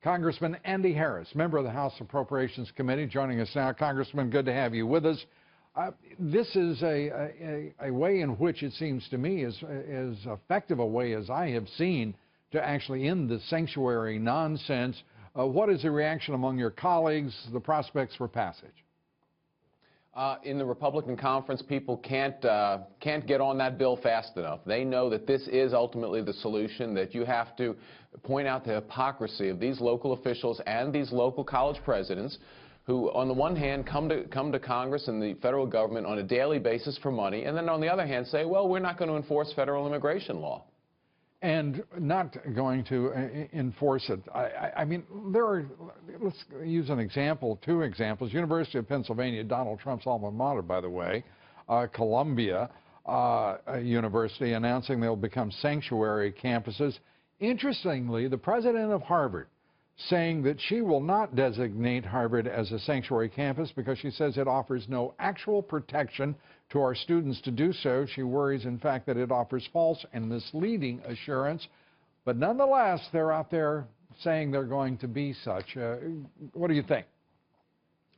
Congressman Andy Harris, member of the House Appropriations Committee, joining us now. Congressman, good to have you with us. This is a way in which it seems to me is as effective a way as I have seen to actually end the sanctuary nonsense. What is the reaction among your colleagues, the prospects for passage? In the Republican conference, people can't get on that bill fast enough. They know that this is ultimately the solution, that you have to point out the hypocrisy of these local officials and these local college presidents who, on the one hand, come to Congress and the federal government on a daily basis for money, and then on the other hand say, well, we're not going to enforce federal immigration law. And not going to enforce it. I mean, let's use an example, two examples. University of Pennsylvania, Donald Trump's alma mater, by the way, Columbia University, announcing they'll become sanctuary campuses. Interestingly, the president of Harvard saying that she will not designate Harvard as a sanctuary campus because she says it offers no actual protection to our students to do so. She worries, in fact, that it offers false and misleading assurance. But nonetheless, they're out there saying they're going to be such. What do you think?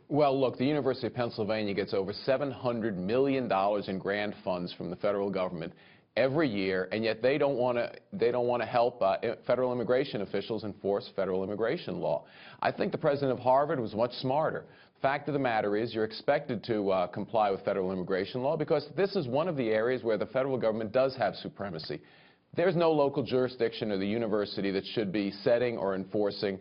Well, look, the University of Pennsylvania gets over $700 million in grant funds from the federal government every year, and yet they don't want to help federal immigration officials enforce federal immigration law. I think the president of Harvard was much smarter. Fact of the matter is, you're expected to comply with federal immigration law because this is one of the areas where the federal government does have supremacy. There's no local jurisdiction or the university that should be setting or enforcing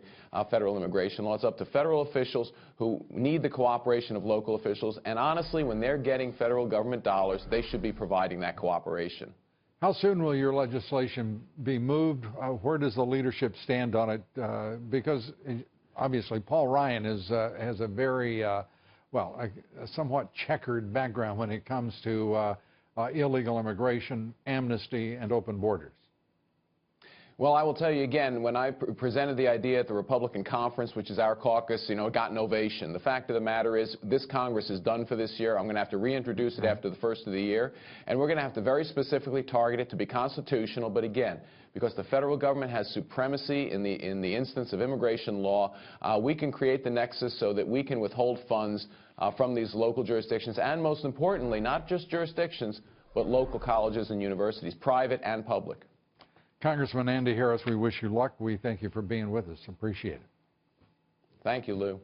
federal immigration law. It's up to federal officials who need the cooperation of local officials, and honestly, when they're getting federal government dollars, they should be providing that cooperation. How soon will your legislation be moved? Where does the leadership stand on it? Because obviously Paul Ryan has a very, well, a somewhat checkered background when it comes to illegal immigration, amnesty, and open borders. Well, I will tell you again, when I presented the idea at the Republican conference, which is our caucus, you know, it got an ovation. The fact of the matter is, this Congress is done for this year. I'm going to have to reintroduce it after the first of the year, and we're going to have to very specifically target it to be constitutional. But again, because the federal government has supremacy in the instance of immigration law, we can create the nexus so that we can withhold funds from these local jurisdictions, and most importantly, not just jurisdictions, but local colleges and universities, private and public. Congressman Andy Harris, we wish you luck. We thank you for being with us. Appreciate it. Thank you, Lou.